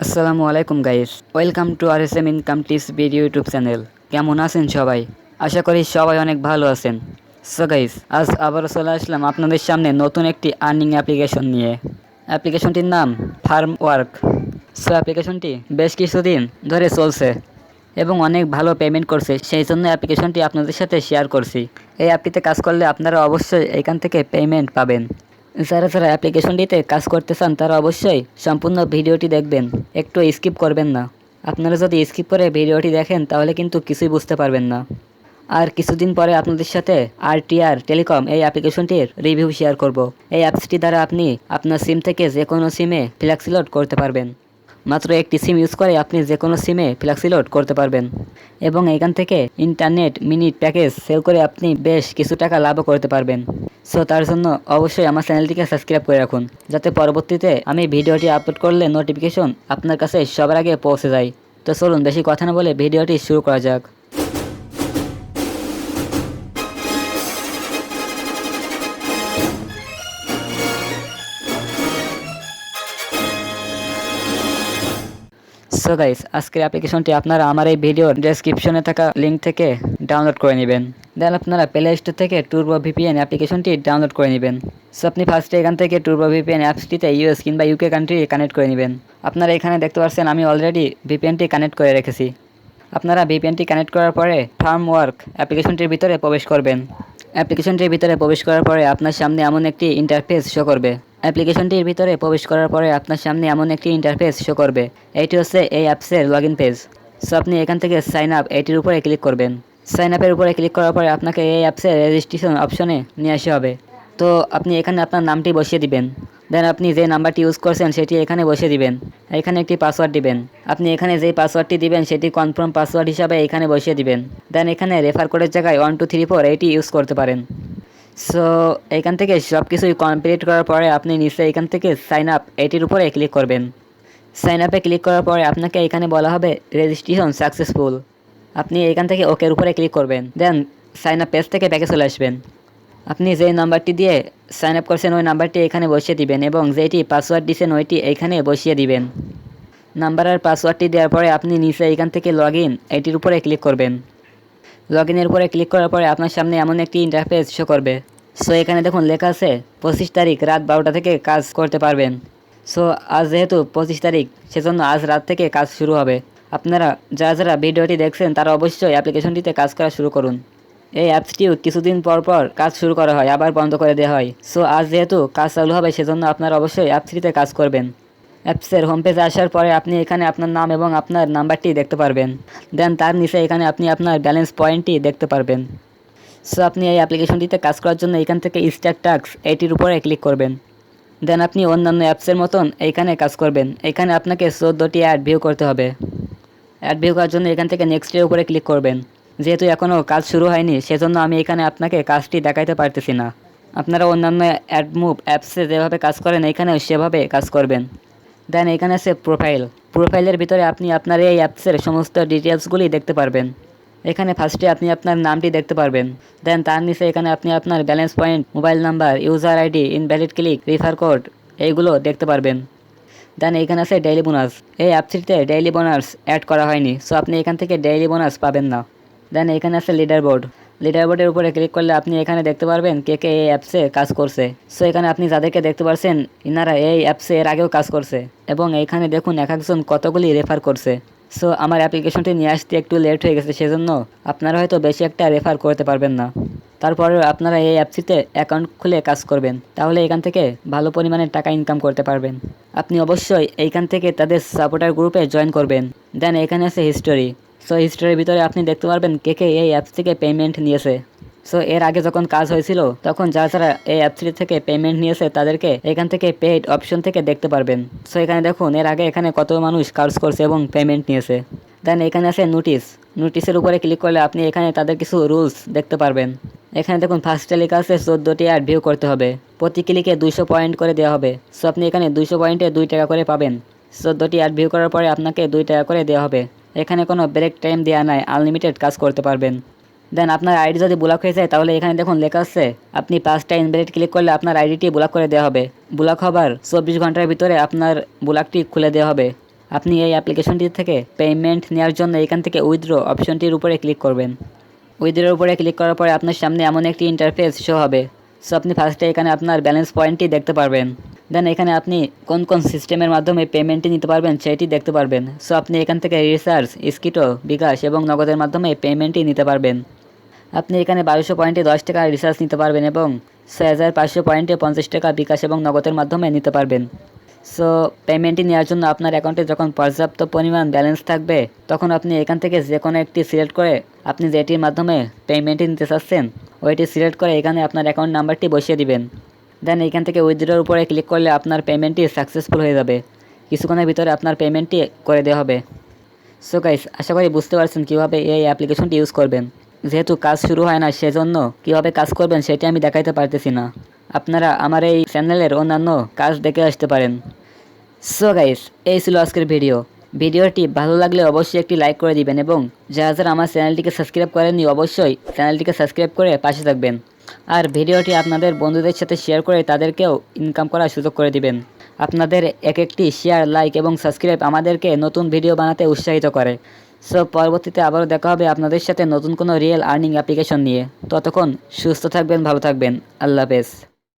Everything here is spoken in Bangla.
আসসালামু আলাইকুম guys, welcome to R income tips video YouTube channel. কেমন আছেন সবাই? আশা করি সবাই অনেক ভালো আছেন। সো গাইস, আজ আবারও চলে আসলাম আপনাদের সামনে নতুন একটি আর্নিং অ্যাপ্লিকেশন নিয়ে। অ্যাপ্লিকেশনটির নাম ফার্ম ওয়ার্ক। সো অ্যাপ্লিকেশনটি বেশ কিছুদিন ধরে চলছে এবং অনেক ভালো পেমেন্ট করছে, সেই জন্য অ্যাপ্লিকেশনটি আপনাদের সাথে শেয়ার করছি। এই অ্যাপটিতে কাজ করলে আপনারা অবশ্যই এখান থেকে পেমেন্ট পাবেন। যারা যারা অ্যাপ্লিকেশনটিতে কাজ করতে চান তারা অবশ্যই সম্পূর্ণ ভিডিওটি দেখবেন, একটু স্কিপ করবেন না। আপনারা যদি স্কিপ করে ভিডিওটি দেখেন তাহলে কিন্তু কিছুই বুঝতে পারবেন না। আর কিছুদিন পরে আপনাদের সাথে টেলিকম এই অ্যাপ্লিকেশনটির রিভিউ শেয়ার করব। এই অ্যাপসটি দ্বারা আপনি আপনার সিম থেকে যে কোনো সিমে ফ্ল্যাক্সি লোড করতে পারবেন। মাত্র একটি সিম ইউজ করে আপনি যে কোনো সিমে ফ্ল্যাক্সি লোড করতে পারবেন এবং এখান থেকে ইন্টারনেট মিনিট প্যাকেজ সেল করে আপনি বেশ কিছু টাকা লাভও করতে পারবেন। সো তার জন্য অবশ্যই আমার চ্যানেলটিকে সাবস্ক্রাইব করে রাখুন, যাতে পরবর্তীতে আমি ভিডিওটি আপলোড করলে নোটিফিকেশন আপনার কাছে সবার আগে পৌঁছে যায়। তো চলুন বেশি কথা না বলে ভিডিওটি শুরু করা যাক। সো গাইস, আজকের অ্যাপ্লিকেশনটি আপনারা আমার এই ভিডিওর ডেসক্রিপশনে থাকা লিঙ্ক থেকে ডাউনলোড করে নেবেন। দেন আপনারা প্লে স্টোর থেকে টুরবো ভিপিএন অ্যাপ্লিকেশনটি ডাউনলোড করে নেবেন। সো আপনি ফার্স্টে এখান থেকে টুরবো ভিপিএন অ্যাপসটিতে ইউএস কিংবা ইউকে কান্ট্রি কানেক্ট করে নেবেন। আপনারা এখানে দেখতে পাচ্ছেন আমি অলরেডি ভিপিএনটি কানেক্ট করে রেখেছি। আপনারা ভিপিএনটি কানেক্ট করার পরে ফার্ম ওয়ার্ক অ্যাপ্লিকেশনটির ভিতরে প্রবেশ করবেন। অ্যাপ্লিকেশনটির ভিতরে প্রবেশ করার পরে আপনার সামনে এমন একটি ইন্টারফেস শো করবে। অ্যাপ্লিকেশনটির ভিতরে প্রবেশ করার পরে আপনার সামনে এমন একটি ইন্টারফেস শো করবে। এইটি হচ্ছে এই অ্যাপসের লগইন পেজ। সো আপনি এখান থেকে সাইন আপ এইটির উপরে ক্লিক করবেন। সাইন আপের উপরে ক্লিক করার পরে আপনাকে এই অ্যাপসের রেজিস্ট্রেশন অপশনে নিয়ে আসা হবে। তো আপনি এখানে আপনার নামটি বসিয়ে দিবেন। দেন আপনি যে নাম্বারটি ইউজ করছেন সেটি এখানে বসিয়ে দিবেন। এখানে একটি পাসওয়ার্ড দিবেন। আপনি এখানে যেই পাসওয়ার্ডটি দিবেন সেটি কনফার্ম পাসওয়ার্ড হিসাবে এখানে বসিয়ে দিবেন। দেন এখানে রেফার কোডের জায়গায় 1 2 3 4 এইটি ইউজ করতে পারেন। সো এখান থেকে সব কিছুই কমপ্লিট করার পরে আপনি নিচে এখান থেকে সাইন আপ এইটির উপরে ক্লিক করবেন। সাইন আপে ক্লিক করার পরে আপনাকে এখানে বলা হবে রেজিস্ট্রেশন সাকসেসফুল। আপনি এখান থেকে ওকের উপরে ক্লিক করবেন। দেন সাইন আপ পেজ থেকে ব্যাকে চলে আসবেন। আপনি যেই নাম্বারটি দিয়ে সাইন আপ করছেন ওই নাম্বারটি এখানে বসিয়ে দিবেন এবং যেটি পাসওয়ার্ড দিয়েছেন ওইটি এখানে বসিয়ে দিবেন। নাম্বার আর পাসওয়ার্ডটি দেওয়ার পরে আপনি নিচে এখান থেকে লগ ইন এইটির উপরে ক্লিক করবেন। লগ ইনের উপরে ক্লিক করার পরে আপনার সামনে এমন একটি ইন্টারফেস শো করবে। সো এখানে দেখুন লেখা আছে 25 তারিখ রাত 12টা থেকে কাজ করতে পারবেন। সো আজ যেহেতু 25 তারিখ, সেজন্য আজ রাত থেকে কাজ শুরু হবে। আপনারা যারা যারা ভিডিওটি দেখছেন তারা অবশ্যই অ্যাপ্লিকেশনটিতে কাজ করা শুরু করুন। এই অ্যাপসটিও কিছুদিন পর পর কাজ শুরু করা হয়, আবার বন্ধ করে দেওয়া হয়। সো আজ যেহেতু কাজ চালু হবে সেজন্য আপনারা অবশ্যই অ্যাপসটিতে কাজ করবেন। অ্যাপসের হোম পেজে আসার পরে আপনি এখানে আপনার নাম এবং আপনার নাম্বারটি দেখতে পারবেন। দেন তার নিচে এখানে আপনি আপনার ব্যালেন্স পয়েন্টটি দেখতে পারবেন। সো আপনি এই অ্যাপ্লিকেশনটিতে কাজ করার জন্য এখান থেকে স্টার্ট টাস্ক এইটির উপরে ক্লিক করবেন। দেন আপনি অন্যান্য অ্যাপসের মতন এইখানে কাজ করবেন। এখানে আপনাকে 14টি অ্যাড ভিউ করতে হবে। অ্যাড ভিউ করার জন্য এখান থেকে নেক্সটের উপরে ক্লিক করবেন। যেহেতু এখনও কাজ শুরু হয়নি সেজন্য আমি এখানে আপনাকে কাজটি দেখাইতে পারতেছি না। আপনারা অন্যান্য অ্যাড মুভ অ্যাপসে যেভাবে কাজ করেন এখানেও সেভাবে কাজ করবেন। দেন এখানে আছে প্রোফাইলের ভিতরে আপনি আপনার এই অ্যাপসের সমস্ত ডিটেলসগুলি দেখতে পারবেন। এখানে ফার্স্টে আপনি আপনার নামটি দেখতে পারবেন। দেন তার নিচে এখানে আপনি আপনার balance point, mobile number, user ID, invalid click, refer code এইগুলো দেখতে পারবেন। দেন এখানে আছে ডেইলি বোনাস। এই অ্যাপসটিতে ডেইলি বোনাস অ্যাড করা হয়নি, সো আপনি এখান থেকে ডেইলি বোনাস পাবেন না। দেন এখানে আছে লিডার বোর্ডের উপরে ক্লিক করলে আপনি এখানে দেখতে পারবেন কে কে এই অ্যাপসে কাজ করছে। সো এখানে আপনি যাদেরকে দেখতে পাচ্ছেন ইনারা এই অ্যাপসে এর আগেও কাজ করছে এবং এইখানে দেখুন এক একজন কতগুলি রেফার করছে। সো আমার অ্যাপ্লিকেশনটি নিয়ে আসতে একটু লেট হয়ে গেছে, সেজন্য আপনারা হয়তো বেশি একটা রেফার করতে পারবেন না। তারপরেও আপনারা এই অ্যাপসটিতে অ্যাকাউন্ট খুলে কাজ করবেন, তাহলে এখান থেকে ভালো পরিমাণে টাকা ইনকাম করতে পারবেন। আপনি অবশ্যই এইখান থেকে তাদের সাপোর্টার গ্রুপে জয়েন করবেন। দেন এখানে আছে হিস্টোরি। সো হিস্টোরির ভিতরে আপনি দেখতে পারবেন কে কে এই অ্যাপস থেকে পেমেন্ট নিয়েছে। সো এর আগে যখন কাজ হয়েছিল তখন যারা যারা এই অ্যাপসটি থেকে পেমেন্ট নিয়েছে তাদেরকে এখান থেকে পেইড অপশন থেকে দেখতে পারবেন। সো এখানে দেখুন এর আগে এখানে কত মানুষ কাজ করছে এবং পেমেন্ট নিয়েছে। দেন এখানে আছে নোটিসের উপরে ক্লিক করলে আপনি এখানে তাদের কিছু রুলস দেখতে পারবেন। এখানে দেখুন ফার্স্টে লেখা আছে 14টি অ্যাড ভিউ করতে হবে, প্রতি ক্লিকে 200 পয়েন্ট করে দেওয়া হবে। সো আপনি এখানে 200 পয়েন্টে 2 টাকা করে পাবেন। 14টি অ্যাড ভিউ করার পরে আপনাকে 2 টাকা করে দেওয়া হবে। এখানে কোনো ব্রেক টাইম দেওয়া নাই, আনলিমিটেড কাজ করতে পারবেন। দেন আপনার আইডি যদি ব্লক হয়ে যায় তাহলে এখানে দেখুন লেখা আছে আপনি 5টা ইনভ্যালিড ক্লিক করলে আপনার আইডিটি ব্লক করে দেওয়া হবে। ব্লক হবার 24 ঘন্টার ভিতরে আপনার ব্লকটি খুলে দেওয়া হবে। আপনি এই অ্যাপ্লিকেশনটি থেকে পেমেন্ট নেওয়ার জন্য এখান থেকে উইথড্র অপশনটির উপরে ক্লিক করবেন। উইথড্রর উপরে ক্লিক করার পরে আপনার সামনে এমন একটি ইন্টারফেস শো হবে। সো আপনি ফার্স্টে এখানে আপনার ব্যালেন্স পয়েন্টটি দেখতে পারবেন। দেন এখানে আপনি কোন কোন সিস্টেমের মাধ্যমে পেমেন্টটি নিতে পারবেন সেটি দেখতে পারবেন। সো আপনি এখান থেকে রিচার্জ, স্কিটো, বিকাশ এবং নগদের মাধ্যমে পেমেন্টটি নিতে পারবেন। আপনি এখানে 1200 পয়েন্টে 10 টাকা রিচার্জ নিতে পারবেন এবং 6500 পয়েন্টে 50 টাকা বিকাশ এবং নগদের মাধ্যমে নিতে পারবেন। সো পেমেন্টটি নেওয়ার জন্য আপনার অ্যাকাউন্টে যখন পর্যাপ্ত পরিমাণ ব্যালেন্স থাকবে তখন আপনি এখান থেকে যে কোনো একটি সিলেক্ট করে আপনি যেটির মাধ্যমে পেমেন্টটি নিতে চাচ্ছেন ওইটি সিলেক্ট করে এখানে আপনার অ্যাকাউন্ট নাম্বারটি বসিয়ে দিবেন। দেন এখান থেকে উইথড্রর উপরে ক্লিক করলে আপনার পেমেন্টটি সাকসেসফুল হয়ে যাবে। কিছুক্ষণের ভিতরে আপনার পেমেন্টটি করে দেওয়া হবে। সো গাইস, আশা করি বুঝতে পারছেন কীভাবে এই অ্যাপ্লিকেশনটি ইউজ করবেন। যেহেতু কাজ শুরু হয় না সেজন্য কীভাবে কাজ করবেন সেটি আমি দেখাইতে পারতেছি না। আপনারা আমার এই চ্যানেলের অন্যান্য কাজ দেখে আসতে পারেন। সো গাইস, এই ছিল আজকের ভিডিওটি ভালো লাগলে অবশ্যই একটি লাইক করে দিবেন এবং যারা যারা আমার চ্যানেলটিকে সাবস্ক্রাইব করেননি অবশ্যই চ্যানেলটিকে সাবস্ক্রাইব করে পাশে থাকবেন। আর ভিডিওটি আপনাদের বন্ধুদের সাথে শেয়ার করে তাদেরকেও ইনকাম করার সুযোগ করে দিবেন। আপনাদের এক একটি শেয়ার, লাইক এবং সাবস্ক্রাইব আমাদেরকে নতুন ভিডিও বানাতে উৎসাহিত করে। সো পরবর্তীতে আবারও দেখা হবে আপনাদের সাথে নতুন কোনো রিয়েল আর্নিং অ্যাপ্লিকেশন নিয়ে। ততক্ষণ সুস্থ থাকবেন, ভালো থাকবেন। আল্লাহ হাফেজ।